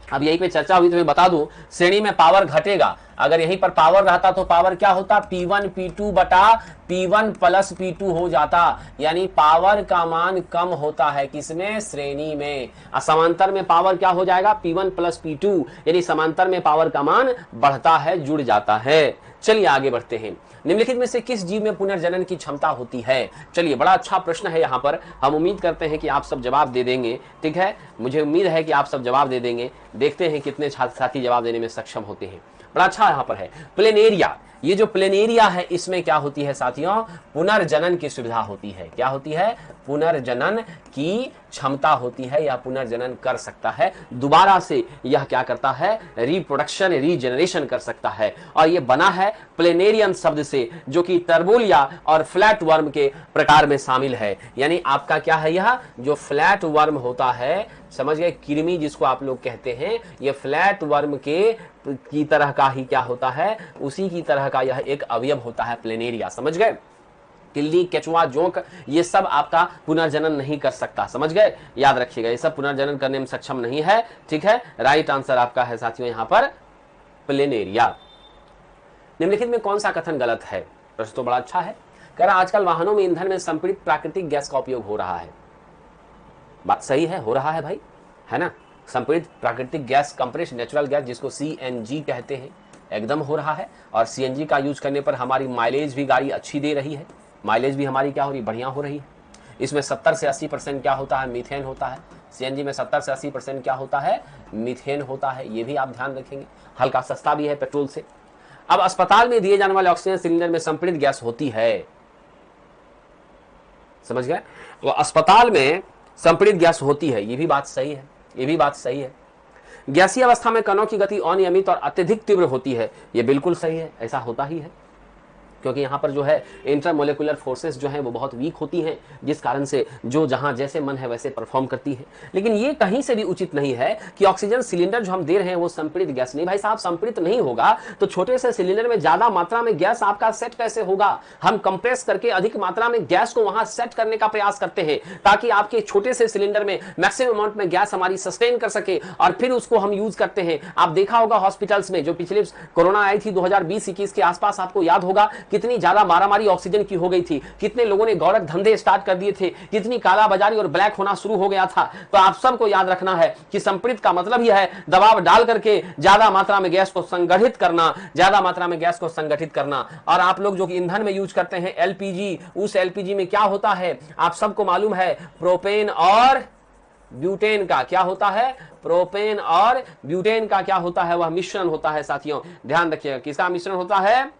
अब यहीं पे चर्चा हुई तो मैं बता दूं, श्रेणी में पावर घटेगा। अगर यहीं पर पावर रहता तो पावर क्या होता, P1 P2 बटा P1 प्लस P2 हो जाता। यानी पावर का मान कम होता है किसमें, श्रेणी में। समांतर में पावर क्या हो जाएगा, P1 प्लस P2, यानी समांतर में पावर का मान बढ़ता है, जुड़ जाता है। चलिए आगे बढ़ते हैं। निम्नलिखित में से किस जीव में पुनर्जनन की क्षमता होती है। चलिए बड़ा अच्छा प्रश्न है यहाँ पर, हम उम्मीद करते हैं कि आप सब जवाब दे देंगे। ठीक है, मुझे उम्मीद है कि आप सब जवाब दे देंगे। देखते हैं कितने छात्र साथी जवाब देने में सक्षम होते हैं। बड़ा अच्छा यहाँ पर है, प्लेनेरिया। ये जो प्लेनेरिया है इसमें क्या होती है साथियों, पुनर्जनन की सुविधा होती है। क्या होती है, पुनर्जनन की क्षमता होती है, या पुनर्जनन कर सकता है, दोबारा से यह क्या करता है, रिप्रोडक्शन, रीजनरेशन कर सकता है। और ये बना है प्लेनेरियम शब्द से, जो कि टर्बोलिया और फ्लैट वर्म के प्रकार में शामिल है। यानी आपका क्या है, यह जो फ्लैट वर्म होता है, समझ गए, कृमि जिसको आप लोग कहते हैं, ये फ्लैट वर्म के की तरह का ही क्या होता है, उसी की तरह का यह एक अवयव होता है प्लेनेरिया। समझ गए, तिल्ली, केचुआ, जोंक, ये सब आपका पुनर्जनन नहीं कर सकता। समझ गए, याद रखिएगा, ये सब पुनर्जनन करने में सक्षम नहीं है। ठीक है, राइट आंसर आपका है साथियों यहाँ पर प्लेनेरिया। निम्नलिखित में कौन सा कथन गलत है, प्रश्न तो बड़ा अच्छा है। कह रहा आजकल वाहनों में ईंधन में संपीड़ित प्राकृतिक गैस का उपयोग हो रहा है। बात सही है, हो रहा है भाई, है ना। संपीड़ित प्राकृतिक गैस, कंप्रेस्ड नेचुरल गैस, जिसको CNG कहते हैं, एकदम हो रहा है। और CNG का यूज करने पर हमारी माइलेज भी गाड़ी अच्छी दे रही है, माइलेज भी हमारी क्या हो रही, बढ़िया हो रही है। इसमें 70 से 80% क्या होता है, मीथेन होता है। CNG में 70 से 80% क्या होता है, मीथेन होता है। ये भी आप ध्यान रखेंगे, हल्का सस्ता भी है पेट्रोल से। अब अस्पताल में दिए जाने वाले ऑक्सीजन सिलेंडर में संपीड़ित गैस होती है, समझ गए। तो अस्पताल में संपीड़ित गैस होती है, ये भी बात सही है, ये भी बात सही है। गैसीय अवस्था में कणों की गति अनियमित और अत्यधिक तीव्र होती है, ये बिल्कुल सही है, ऐसा होता ही है। क्योंकि यहाँ पर जो है इंटरमोलिकुलर फोर्सेस जो हैं वो बहुत वीक होती हैं, जिस कारण से जो जहाँ जैसे मन है वैसे परफॉर्म करती है। लेकिन ये कहीं से भी उचित नहीं है कि ऑक्सीजन सिलेंडर जो हम दे रहे हैं वो संपीड़ित गैस नहीं। भाई साहब, संपीड़ित नहीं होगा तो छोटे से सिलेंडर में ज्यादा मात्रा में गैस आपका सेट कैसे होगा। हम कंप्रेस करके अधिक मात्रा में गैस को वहां सेट करने का प्रयास करते हैं, ताकि आपके छोटे से सिलेंडर में मैक्सिमम अमाउंट में गैस हमारी सस्टेन कर सके, और फिर उसको हम यूज करते हैं। आप देखा होगा हॉस्पिटल्स में जो पिछले कोरोना आई थी 2020-21 के आसपास, आपको याद होगा कितनी ज्यादा मारामारी ऑक्सीजन की हो गई थी, कितने लोगों ने गौरव धंधे स्टार्ट कर दिए थे, कितनी कालाबाजारी और ब्लैक होना शुरू हो गया था। तो आप सबको याद रखना है कि संपीड़ित का मतलब यह है दबाव डाल करके ज्यादा मात्रा में गैस को संगठित करना, ज्यादा मात्रा में गैस को संगठित करना। और आप लोग जो ईंधन में यूज करते हैं LPG, उस LPG में क्या होता है आप सबको मालूम है, प्रोपेन और ब्यूटेन का क्या होता है, प्रोपेन और ब्यूटेन का क्या होता है, वह मिश्रण होता है। साथियों ध्यान रखिएगा, किसका मिश्रण होता है,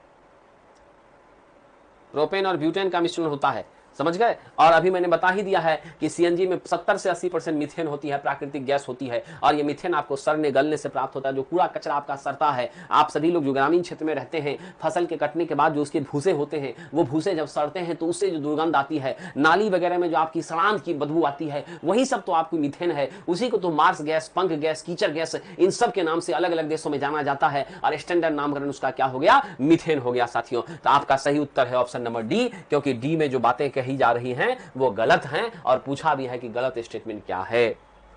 प्रोपेन और ब्यूटेन का मिश्रण होता है। समझ गए। और अभी मैंने बता ही दिया है कि सीएनजी में 70 से 80% मीथेन होती है, प्राकृतिक गैस होती है, और ये मीथेन आपको सड़ने गलने से प्राप्त होता है। जो कूड़ा कचरा आपका सड़ता है, आप सभी लोग जो ग्रामीण क्षेत्र में रहते हैं, फसल के कटने के बाद जो उसके भूसे होते हैं, वो भूसे जब सड़ते हैं तो उससे जो दुर्गंध आती है, नाली वगैरह में जो आपकी सड़ांत की बदबू आती है, वही सब तो आपकी मीथेन है। उसी को तो मार्स गैस, पंख गैस, कीचड़ गैस, इन सब के नाम से अलग अलग देशों में जाना जाता है, और स्टैंडर्ड नामकरण उसका क्या हो गया, मीथेन हो गया साथियों। तो आपका सही उत्तर है ऑप्शन नंबर डी, क्योंकि डी में जो बातें कही जा रही हैं वो गलत हैं, और पूछा भी है कि गलत स्टेटमेंट क्या है।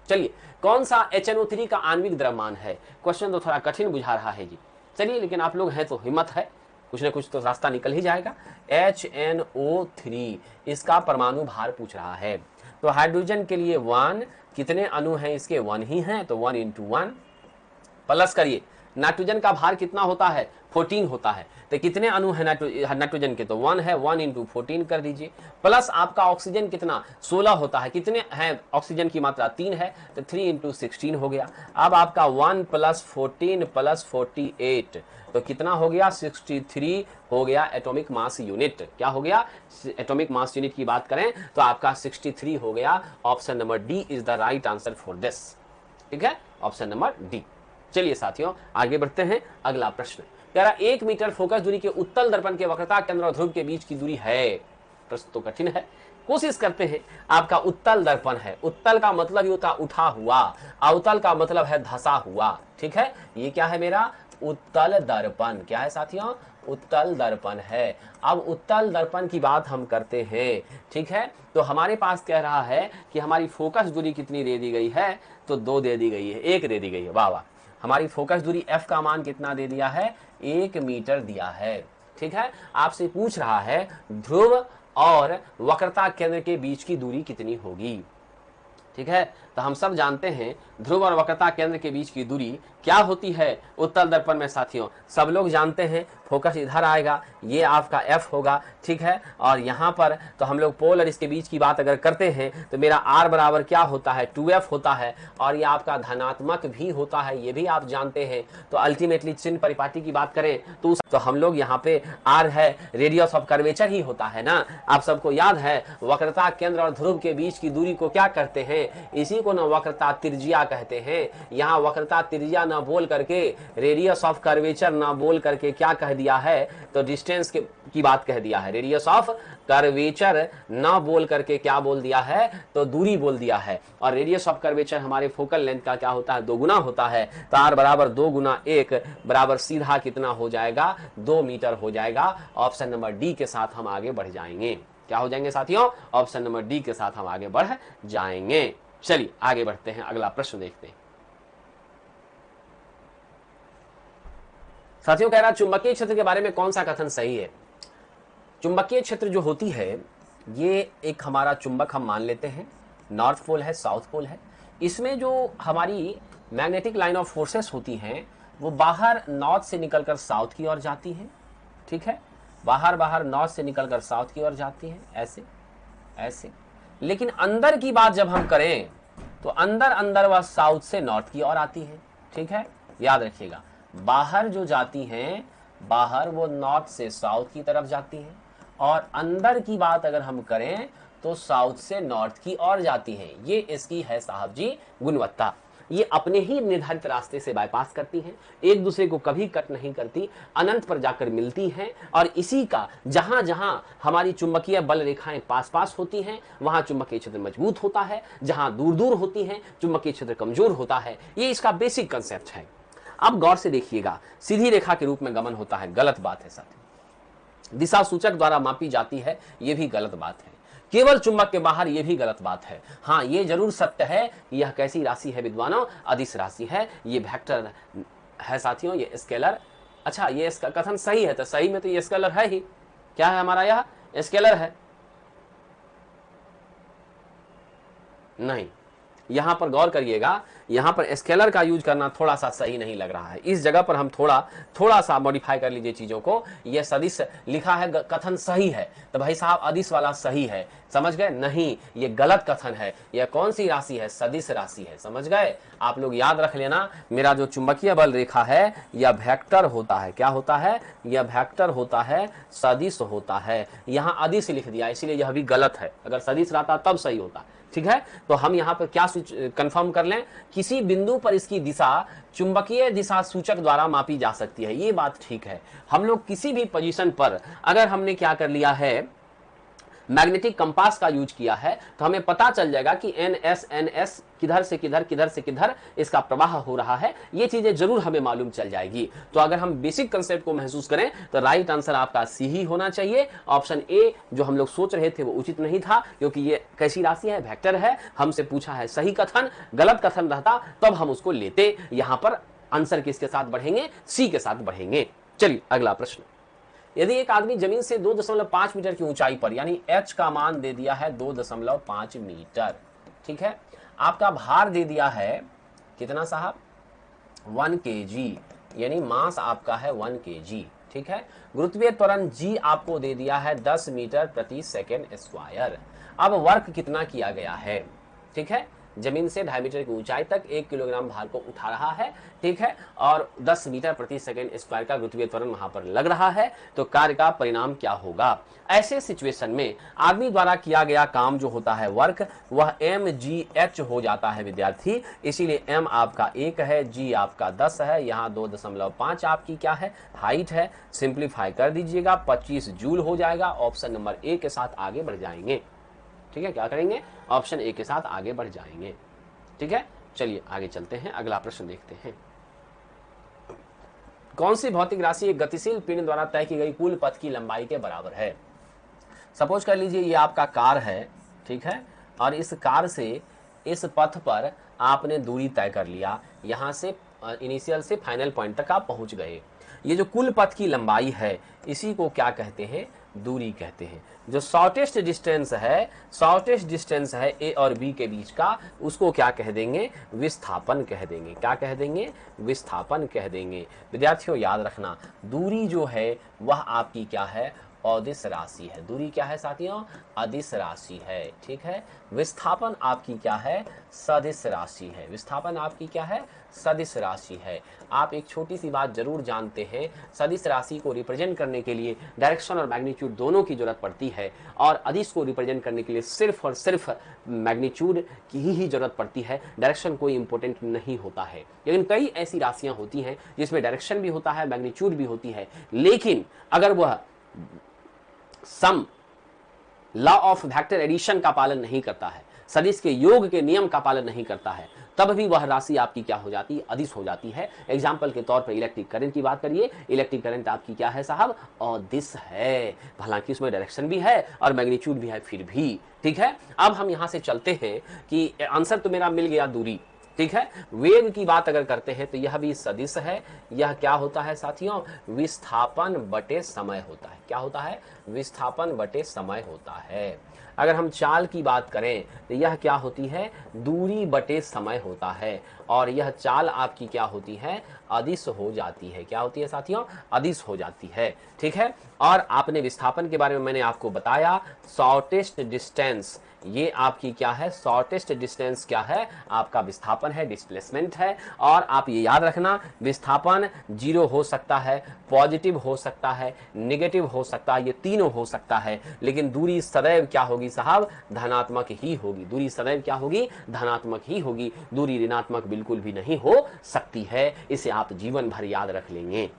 चलिए, कौन सा HNO3 का आणविक द्रव्यमान है? क्वेश्चन तो थोड़ा कठिन बुझा रहा है जी। चलिए, लेकिन आप लोग हैं तो हिम्मत है, कुछ ना कुछ तो रास्ता निकल ही जाएगा। HNO3 इसका परमाणु भार पूछ रहा है। तो हाइड्रोजन के लिए 1, कितने अणु हैं इसके? 1 ही हैं, तो 1 × 1 प्लस करिए। नाइट्रोजन का भार कितना होता है? 14 होता है। तो कितने अणु है नाइट्रोजन के? तो 1 है, 1 × 14 कर दीजिए। प्लस आपका ऑक्सीजन कितना? 16 होता है। कितने हैं ऑक्सीजन की मात्रा? 3 है, तो 3 × 16 हो गया। अब आपका 1 + 14 + 48, तो कितना हो गया? 63 हो गया एटॉमिक मास यूनिट। क्या हो गया? एटॉमिक मास यूनिट की बात करें तो आपका 63 हो गया। Option number D is the right answer for this. ठीक है, ऑप्शन नंबर डी। चलिए साथियों, आगे बढ़ते हैं। अगला प्रश्न कह रहा 1 मीटर फोकस दूरी के उत्तल दर्पण के वक्रता केंद्र और ध्रुव के बीच की दूरी है। प्रश्न तो कठिन है, कोशिश करते हैं। आपका उत्तल दर्पण है, उत्तल का मतलब ये होता उठा हुआ, अवतल का मतलब है धसा हुआ। ठीक है, ये क्या है मेरा? उत्तल दर्पण। क्या है साथियों? उत्तल दर्पण है। अब उत्तल दर्पण की बात हम करते हैं, ठीक है। तो हमारे पास कह रहा है कि हमारी फोकस दूरी कितनी दे दी गई है? तो 2 दे दी गई है, 1 दे दी गई है। वाह वाह, हमारी फोकस दूरी f का मान कितना दे दिया है? 1 मीटर दिया है। ठीक है, आपसे पूछ रहा है ध्रुव और वक्रता केंद्र के बीच की दूरी कितनी होगी। ठीक है, तो हम सब जानते हैं ध्रुव और वक्रता केंद्र के बीच की दूरी क्या होती है उत्तल दर्पण में साथियों। सब लोग जानते हैं, फोकस इधर आएगा, ये आपका f होगा। ठीक है, और यहाँ पर तो हम लोग पोल और इसके बीच की बात अगर करते हैं तो मेरा r बराबर क्या होता है? 2f होता है, और ये आपका धनात्मक भी होता है, ये भी आप जानते हैं। तो अल्टीमेटली चिन्ह परिपाटी की बात करें तो हम लोग यहाँ पे r है, रेडियस ऑफ कर्वेचर ही होता है ना। आप सबको याद है वक्रता केंद्र और ध्रुव के बीच की दूरी को क्या करते हैं? इसी को ना वक्रता त्रिज्या कहते हैं। यहाँ वक्रता त्रिज्या ना बोल करके, रेडियस ऑफ कर्वेचर ना बोल करके क्या कह दिया है? तो डिस्टेंस की बात कह दिया है। रेडियस ऑफ कर्वेचर ना बोल करके क्या बोल दिया है? तो दूरी बोल दिया है। और रेडियस ऑफ कर्वेचर हमारे फोकल लेंथ का क्या होता है? 2 गुना होता है। तो r बराबर 2 × 1 बराबर सीधा कितना हो जाएगा? 2 मीटर हो जाएगा। ऑप्शन नंबर डी के साथ हम आगे बढ़ जाएंगे। क्या हो जाएंगे साथियों? ऑप्शन नंबर डी के साथ हम आगे बढ़ जाएंगे। चलिए आगे बढ़ते हैं, अगला प्रश्न देखते हैं। साथियों कह रहा चुंबकीय क्षेत्र के बारे में कौन सा कथन सही है? चुंबकीय क्षेत्र जो होती है, ये एक हमारा चुंबक हम मान लेते हैं, नॉर्थ पोल है, साउथ पोल है। इसमें जो हमारी मैग्नेटिक लाइन ऑफ फोर्सेस होती हैं वो बाहर नॉर्थ से निकलकर साउथ की ओर जाती हैं। ठीक है, बाहर नॉर्थ से निकलकर साउथ की ओर जाती हैं, ऐसे ऐसे। लेकिन अंदर की बात जब हम करें तो अंदर वह साउथ से नॉर्थ की ओर आती है। ठीक है, याद रखिएगा, बाहर जो जाती हैं, बाहर वो नॉर्थ से साउथ की तरफ जाती हैं, और अंदर की बात अगर हम करें तो साउथ से नॉर्थ की ओर जाती हैं। ये इसकी है साहब जी गुणवत्ता। ये अपने ही निर्धारित रास्ते से बाईपास करती हैं, एक दूसरे को कभी कट नहीं करती, अनंत पर जाकर मिलती हैं। और इसी का जहां जहां हमारी चुंबकीय बल रेखाएं पास पास होती हैं वहां चुंबकीय क्षेत्र मजबूत होता है, जहां दूर दूर होती हैं चुंबकीय क्षेत्र कमजोर होता है। ये इसका बेसिक कंसेप्ट है। अब गौर से देखिएगा, सीधी रेखा के रूप में गमन होता है, गलत बात है साथियों। दिशा सूचक द्वारा मापी जाती है, यह भी गलत बात है। केवल चुंबक के बाहर, यह भी गलत बात है। हाँ, यह जरूर सत्य है, यह कैसी राशि है विद्वानों? अदिश राशि है, ये वेक्टर है साथियों, ये स्केलर। अच्छा, ये इसका कथन सही है, तो सही में तो ये स्केलर है ही। क्या है हमारा? यह स्केलर है। नहीं, यहां पर गौर करिएगा, यहां पर स्केलर का यूज करना थोड़ा सा सही नहीं लग रहा है। इस जगह पर हम थोड़ा सा मॉडिफाई कर लीजिए चीजों को। यह सदिश लिखा है, कथन सही है, तो भाई साहब अदिश वाला सही है, समझ गए? नहीं, ये गलत कथन है। यह कौन सी राशि है? सदिश राशि है, समझ गए? आप लोग याद रख लेना, मेरा जो चुंबकीय बल रेखा है यह वेक्टर होता है। क्या होता है? यह वेक्टर होता है, सदिश होता है। यहां अदिश लिख दिया, इसलिए यह भी गलत है। अगर सदिश रहता तब सही होता, ठीक है? तो हम यहां पर क्या कंफर्म कर लें, किसी बिंदु पर इसकी दिशा चुंबकीय दिशा सूचक द्वारा मापी जा सकती है। ये बात ठीक है। हम लोग किसी भी पोजीशन पर अगर हमने क्या कर लिया है, मैग्नेटिक कंपास का यूज किया है, तो हमें पता चल जाएगा कि NS किधर से किधर, किधर से किधर इसका प्रवाह हो रहा है। ये चीजें जरूर हमें मालूम चल जाएगी। तो अगर हम बेसिक कंसेप्ट को महसूस करें तो राइट आंसर आपका सी ही होना चाहिए। ऑप्शन ए जो हम लोग सोच रहे थे वो उचित नहीं था, क्योंकि ये कैसी राशि है? वेक्टर है। हमसे पूछा है सही कथन, गलत कथन रहता तब हम उसको लेते। यहां पर आंसर किसके साथ बढ़ेंगे? सी के साथ बढ़ेंगे। चलिए अगला प्रश्न। यदि एक आदमी जमीन से 2.5 मीटर की ऊंचाई पर, यानी h का मान दे दिया है 2.5 मीटर, ठीक है, आपका भार दे दिया है कितना साहब? 1 kg, यानी मास आपका है 1 kg, ठीक है। गुरुत्वीय त्वरण g आपको दे दिया है 10 मीटर प्रति सेकेंड स्क्वायर। अब वर्क कितना किया गया है? ठीक है, जमीन से 2.5 मीटर की ऊंचाई तक 1 किलोग्राम भार को उठा रहा है, ठीक है, और 10 मीटर प्रति सेकेंड स्क्वायर का गुरुत्वीय त्वरण वहां पर लग रहा है। तो कार्य का परिणाम क्या होगा? ऐसे सिचुएशन में आदमी द्वारा किया गया काम जो होता है वर्क, वह mgh हो जाता है विद्यार्थी। इसीलिए m आपका 1 है, g आपका 10 है, यहाँ 2.5 आपकी क्या है? हाइट है। सिंप्लीफाई कर दीजिएगा, 25 जूल हो जाएगा। ऑप्शन नंबर ए के साथ आगे बढ़ जाएंगे, ठीक है। क्या करेंगे? ऑप्शन ए के साथ आगे बढ़ जाएंगे, ठीक है। चलिए आगे चलते हैं, अगला प्रश्न देखते हैं। कौन सी भौतिक राशि एक गतिशील पिंड द्वारा तय की गई कुल पथ की लंबाई के बराबर है? सपोज कर लीजिए ये आपका कार है, ठीक है, और इस कार से इस पथ पर आपने दूरी तय कर लिया, यहां से इनिशियल से फाइनल पॉइंट तक आप पहुंच गए। ये जो कुल पथ की लंबाई है इसी को क्या कहते हैं? दूरी कहते हैं। जो शॉर्टेस्ट डिस्टेंस है ए और बी के बीच का, उसको क्या कह देंगे? विस्थापन कह देंगे। क्या कह देंगे? विस्थापन कह देंगे। विद्यार्थियों याद रखना, दूरी जो है वह आपकी क्या है? अदिश राशि है। दूरी क्या है साथियों? अदिश राशि है, ठीक है। विस्थापन आपकी क्या है? सदिश राशि है। विस्थापन आपकी क्या है? सदिश राशि है। आप एक छोटी सी बात जरूर जानते हैं, सदिश राशि को रिप्रेजेंट करने के लिए डायरेक्शन और मैग्नीट्यूड दोनों की जरूरत पड़ती है, और अदिश को रिप्रेजेंट करने के लिए सिर्फ और सिर्फ मैग्नीट्यूड की ही जरूरत पड़ती है। डायरेक्शन कोई इंपॉर्टेंट नहीं होता है। लेकिन कई ऐसी राशियां होती हैं जिसमें डायरेक्शन भी होता है, मैग्नीट्यूड भी होती है, लेकिन अगर वह sum law of vector addition का पालन नहीं करता है, सदिश के योग के नियम का पालन नहीं करता है, तब भी वह राशि आपकी क्या हो जाती है? अदिश हो जाती है। एग्जाम्पल के तौर पर इलेक्ट्रिक करंट की बात करिए, इलेक्ट्रिक करंट आपकी क्या है साहब? अदिश है, हालांकि उसमें डायरेक्शन भी है और मैग्नीट्यूड भी है, फिर भी, ठीक है। अब हम यहां से चलते हैं कि आंसर तो मेरा मिल गया दूरी, ठीक है। वेग की बात अगर करते हैं तो यह भी सदिश है। यह क्या होता है साथियों? विस्थापन बटे समय होता है। क्या होता है? विस्थापन बटे समय होता है। अगर हम चाल की बात करें तो यह क्या होती है? दूरी बटे समय होता है, और यह चाल आपकी क्या होती है? अदिश हो जाती है। क्या होती है साथियों? अदिश हो जाती है, ठीक है। और आपने विस्थापन के बारे में मैंने आपको बताया, शॉर्टेस्ट डिस्टेंस, ये आपकी क्या है? शॉर्टेस्ट डिस्टेंस क्या है? आपका विस्थापन है, डिस्प्लेसमेंट है। और आप ये याद रखना, विस्थापन 0 हो सकता है, पॉजिटिव हो सकता है, नेगेटिव हो सकता है, ये तीनों हो सकता है, लेकिन दूरी सदैव क्या होगी साहब? धनात्मक ही होगी। दूरी सदैव क्या होगी? धनात्मक ही होगी। दूरी ऋणात्मक बिल्कुल भी नहीं हो सकती है। इसे आप जीवन भर याद रख लेंगे।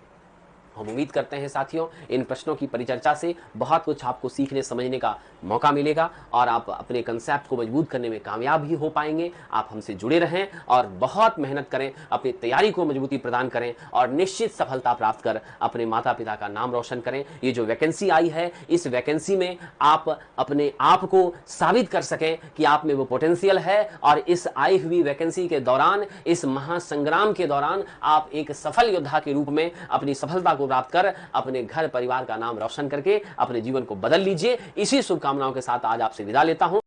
हम उम्मीद करते हैं साथियों इन प्रश्नों की परिचर्चा से बहुत कुछ आपको सीखने समझने का मौका मिलेगा, और आप अपने कंसेप्ट को मजबूत करने में कामयाब भी हो पाएंगे। आप हमसे जुड़े रहें और बहुत मेहनत करें, अपनी तैयारी को मजबूती प्रदान करें, और निश्चित सफलता प्राप्त कर अपने माता पिता का नाम रोशन करें। ये जो वैकेंसी आई है, इस वैकेंसी में आप अपने आप को साबित कर सकें कि आप में वो पोटेंशियल है, और इस आई हुई वैकेंसी के दौरान, इस महासंग्राम के दौरान आप एक सफल योद्धा के रूप में अपनी सफलता प्राप्त कर अपने घर परिवार का नाम रोशन करके अपने जीवन को बदल लीजिए। इसी शुभकामनाओं के साथ आज आपसे विदा लेता हूं।